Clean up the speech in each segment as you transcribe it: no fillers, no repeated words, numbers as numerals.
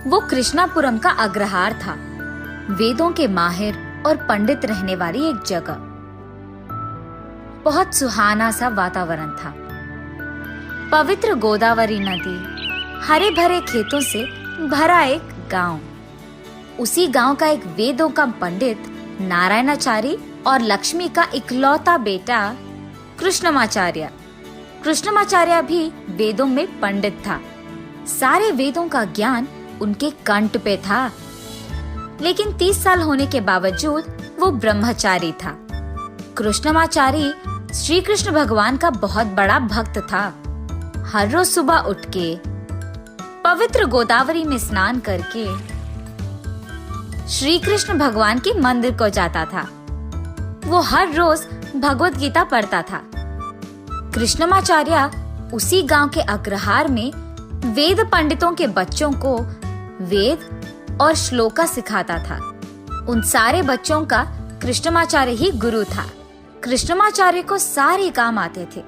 वो कृष्णापुरम का अग्रहार था, वेदों के माहिर और पंडित रहने वाली एक जगह। बहुत सुहाना सा वातावरण था। पवित्र गोदावरी नदी, हरे भरे खेतों से भरा एक गांव। उसी गांव का एक वेदों का पंडित नारायणाचार्य और लक्ष्मी का इकलौता बेटा कृष्णमाचार्य। कृष्णमाचार्य भी वेदों में पंडित था। सारे वेदों का ज्ञान उनके कंठ पे था, लेकिन 30 साल होने के बावजूद वो ब्रह्मचारी था। कृष्णमाचार्य श्री कृष्ण भगवान का बहुत बड़ा भक्त था। हर रोज सुबह उठ के पवित्र गोदावरी में स्नान करके श्री कृष्ण भगवान के मंदिर को जाता था। वो हर रोज भगवत गीता पढ़ता था। कृष्णमाचार्य उसी गांव के अग्रहार में वेद पंडितों के बच्चों को वेद और श्लोका सिखाता था। उन सारे बच्चों का कृष्णमाचार्य ही गुरु था। कृष्णमाचार्य को सारे काम आते थे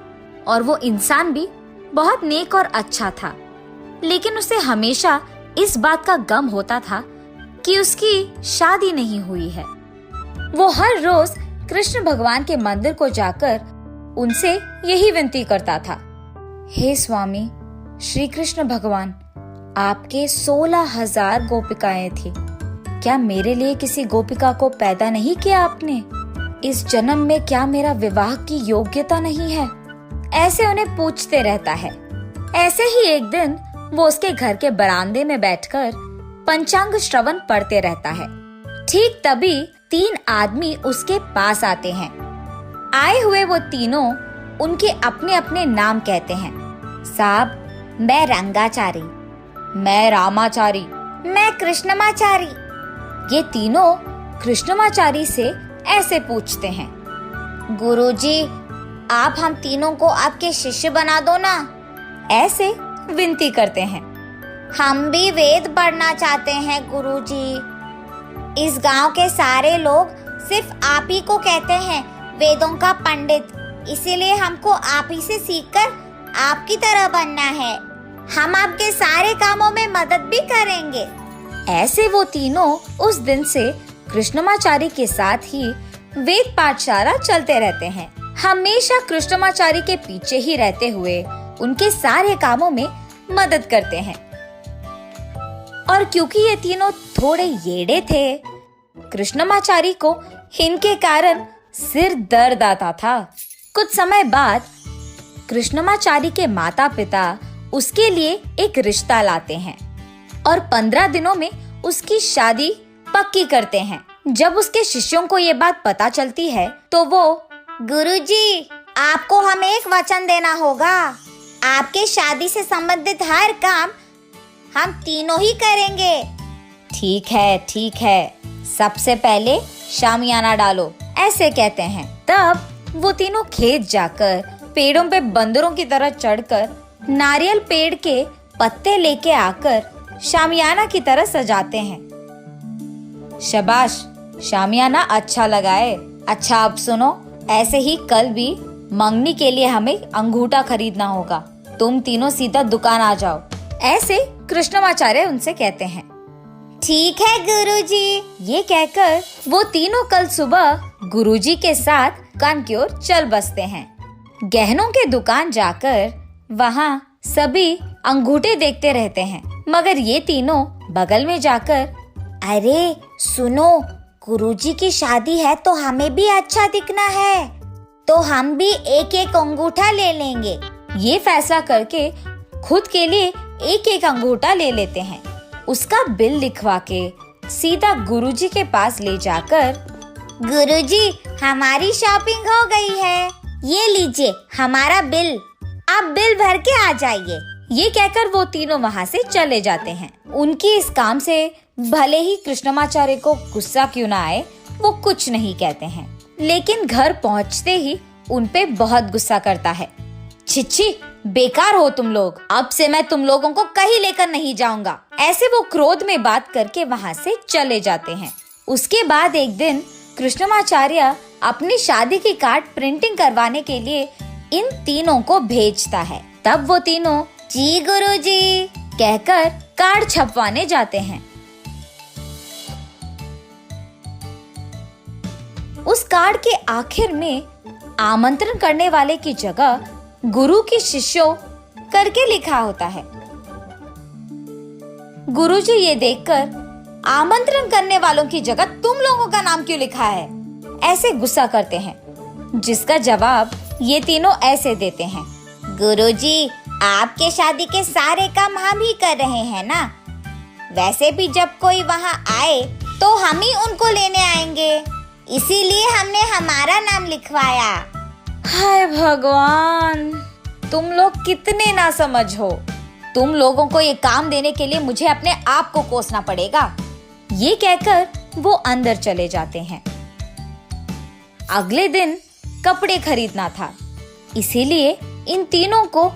और वो इंसान भी बहुत नेक और अच्छा था, लेकिन उसे हमेशा इस बात का गम होता था कि उसकी शादी नहीं हुई है। वो हर रोज कृष्ण भगवान के मंदिर को जाकर उनसे यही विनती करता था, हे स्वामी श्री कृष्ण भगवान, आपके 16,000 गोपिकाएं थी। क्या मेरे लिए किसी गोपिका को पैदा नहीं किया आपने? इस जन्म में क्या मेरा विवाह की योग्यता नहीं है? ऐसे उन्हें पूछते रहता है। ऐसे ही एक दिन वो उसके घर के बरामदे में बैठकर पंचांग श्रवण पढ़ते रहता है। ठीक तभी 3 आदमी उसके पास आते हैं। आए हुए वो तीनों उनके अपने अपने नाम कहते हैं। साहब, मैं रंगाचारी, मैं रामाचारी, मैं कृष्णमाचारी। ये तीनों कृष्णमाचारी से ऐसे पूछते हैं, गुरुजी, आप हम तीनों को आपके शिष्य बना दो ना। ऐसे विनती करते हैं। हम भी वेद पढ़ना चाहते हैं गुरुजी। इस गांव के सारे लोग सिर्फ आप ही को कहते हैं वेदों का पंडित, इसीलिए हमको आप ही से सीखकर आपकी तरह बनना है। हम आपके सारे कामों में मदद भी करेंगे। ऐसे वो तीनों उस दिन से कृष्णमाचारी के साथ ही वेद पाठशाला चलते रहते हैं। हमेशा कृष्णमाचारी के पीछे ही रहते हुए उनके सारे कामों में मदद करते हैं। और क्योंकि ये तीनों थोड़े येड़े थे, कृष्णमाचारी को इनके कारण सिर दर्द आता था। कुछ समय बाद कृष्णमाचारी के माता पिता उसके लिए एक रिश्ता लाते हैं और 15 दिनों में उसकी शादी पक्की करते हैं। जब उसके शिष्यों को ये बात पता चलती है तो वो, गुरुजी, आपको हमें एक वचन देना होगा। आपके शादी से संबंधित हर काम हम तीनों ही करेंगे। ठीक है, सबसे पहले शामियाना डालो, ऐसे कहते हैं। तब वो तीनों खेत जाकर पेड़ों पे बंदरों की तरह चढ़कर नारियल पेड़ के पत्ते लेके आकर शामियाना की तरह सजाते हैं। शाबाश, शामियाना अच्छा लगाए। अच्छा, अब सुनो, ऐसे ही कल भी मंगनी के लिए हमें अंगूठा खरीदना होगा। तुम तीनों सीधा दुकान आ जाओ। ऐसे कृष्णमाचार्य उनसे कहते हैं। ठीक है गुरुजी। ये कहकर वो तीनों कल सुबह गुरुजी के साथ दुकान की ओर चल बसते हैं। गहनों के दुकान जाकर वहाँ सभी अंगूठे देखते रहते हैं, मगर ये तीनों बगल में जाकर, अरे सुनो, गुरुजी की शादी है तो हमें भी अच्छा दिखना है, तो हम भी एक एक अंगूठा ले लेंगे। ये फैसला करके खुद के लिए एक एक अंगूठा ले लेते हैं। उसका बिल लिखवा के सीधा गुरुजी के पास ले जाकर, गुरुजी, हमारी शॉपिंग हो गई है, ये लीजिए हमारा बिल, आप बिल भर के आ जाइए। ये कहकर वो तीनों वहाँ से चले जाते हैं। उनकी इस काम से भले ही कृष्णमाचार्य को गुस्सा क्यों ना आए, वो कुछ नहीं कहते हैं, लेकिन घर पहुँचते ही उनपे बहुत गुस्सा करता है। छिछी, बेकार हो तुम लोग, अब से मैं तुम लोगों को कहीं लेकर नहीं जाऊंगा। ऐसे वो क्रोध में बात करके वहाँ से चले जाते हैं। उसके बाद एक दिन कृष्णमाचार्य अपनी शादी की कार्ड प्रिंटिंग करवाने के लिए इन तीनों को भेजता है। तब वो तीनों, जी गुरुजी, कहकर कार्ड छपवाने जाते हैं। उस कार्ड के आखिर में आमंत्रण करने वाले की जगह गुरु की शिष्यों करके लिखा होता है। गुरुजी ये देखकर आमंत्रण करने वालों की जगह तुम लोगों का नाम क्यों लिखा है, ऐसे गुस्सा करते हैं, जिसका जवाब ये तीनों ऐसे देते हैं। गुरुजी, आपके शादी के सारे काम हम ही कर रहे हैं ना। वैसे भी जब कोई वहाँ आए तो हम ही उनको लेने आएंगे, इसीलिए हमने हमारा नाम लिखवाया। हाय भगवान, तुम लोग कितने नासमझ हो। तुम लोगों को ये काम देने के लिए मुझे अपने आप को कोसना पड़ेगा। ये कहकर वो अंदर चले जाते हैं। अगले दिन कपड़े खरीदना था, इसीलिए इन तीनों को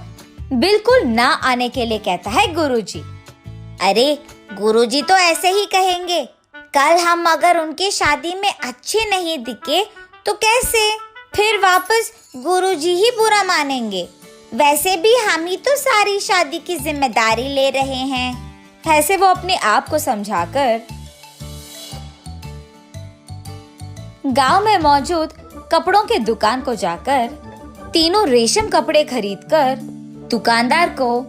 बिल्कुल ना आने के लिए कहता है गुरुजी। अरे गुरुजी तो ऐसे ही कहेंगे, कल हम अगर उनकी शादी में अच्छे नहीं दिखे तो कैसे, फिर वापस गुरुजी ही बुरा मानेंगे। वैसे भी हम ही तो सारी शादी की जिम्मेदारी ले रहे हैं। ऐसे वो अपने आप को समझाकर गांव में मौजूद कपड़ों के दुकान को जाकर तीनों रेशम कपड़े खरीदकर दुकानदार को,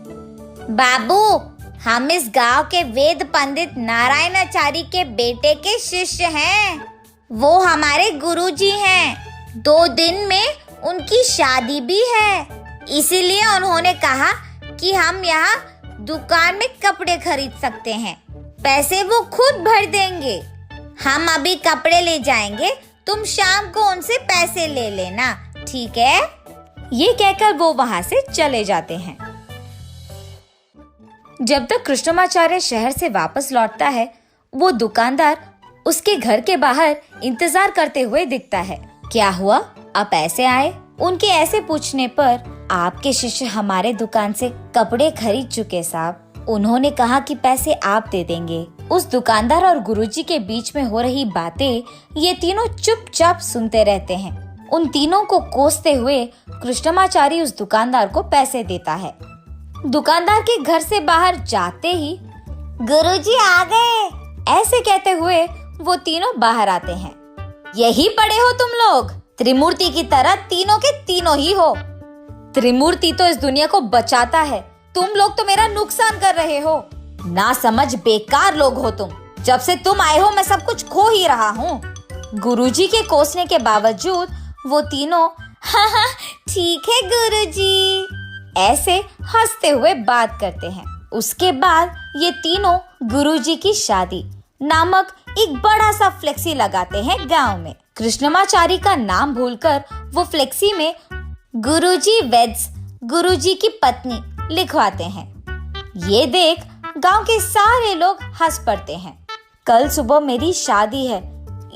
बाबू, हम इस गांव के वेद पंडित नारायणाचार्य के बेटे के शिष्य हैं। वो हमारे गुरुजी हैं। 2 दिन में उनकी शादी भी है, इसीलिए उन्होंने कहा कि हम यहाँ दुकान में कपड़े खरीद सकते हैं। पैसे वो खुद भर देंगे। हम अभी कपड़े ले जाएंगे, तुम शाम को उनसे पैसे ले लेना, ठीक है? ये कहकर वो वहां से चले जाते हैं। जब तक कृष्णमाचार्य शहर से वापस लौटता है, वो दुकानदार उसके घर के बाहर इंतजार करते हुए दिखता है। क्या हुआ, आप ऐसे आए? उनके ऐसे पूछने पर, आपके शिष्य हमारे दुकान से कपड़े खरीद चुके साहब। उन्होंने कहा कि पैसे आप दे देंगे। उस दुकानदार और गुरुजी के बीच में हो रही बातें ये तीनों चुपचाप सुनते रहते हैं। उन तीनों को कोसते हुए कृष्णमाचार्य उस दुकानदार को पैसे देता है। दुकानदार के घर से बाहर जाते ही गुरुजी आ गए, ऐसे कहते हुए वो तीनों बाहर आते हैं। यही पड़े हो तुम लोग, त्रिमूर्ति की तरह तीनों के तीनों ही हो। त्रिमूर्ति तो इस दुनिया को बचाता है, तुम लोग तो मेरा नुकसान कर रहे हो। ना समझ बेकार लोग हो तुम। जब से तुम आए हो मैं सब कुछ खो ही रहा हूँ। गुरुजी के कोसने के बावजूद वो तीनों हाँ ठीक है गुरुजी, ऐसे हंसते हुए बात करते हैं। उसके बाद ये तीनों गुरुजी की शादी नामक एक बड़ा सा फ्लेक्सी लगाते हैं गांव में। कृष्णमाचार्य का नाम भूलकर वो फ्लेक्सी में गुरुजी वेड्स गुरुजी की पत्नी लिखवाते हैं। ये देख गांव के सारे लोग हंस पड़ते हैं। कल सुबह मेरी शादी है,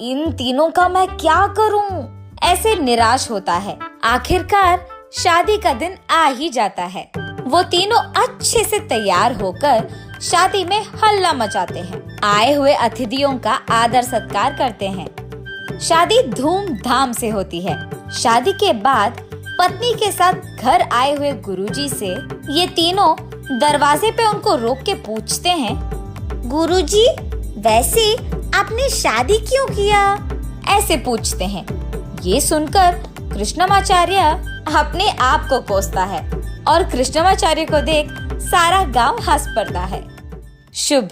इन तीनों का मैं क्या करूं? ऐसे निराश होता है। आखिरकार शादी का दिन आ ही जाता है। वो तीनों अच्छे से तैयार होकर शादी में हल्ला मचाते हैं। आए हुए अतिथियों का आदर सत्कार करते हैं। शादी धूमधाम से होती है। शादी के बाद पत्नी के साथ घर आए हुए गुरुजी से ये तीनों दरवाजे पे उनको रोक के पूछते हैं, गुरुजी, वैसे आपने शादी क्यों किया? ऐसे पूछते हैं। ये सुनकर कृष्णमाचार्य अपने आप को कोसता है और कृष्णमाचार्य को देख सारा गांव हंस पड़ता है। शुभ।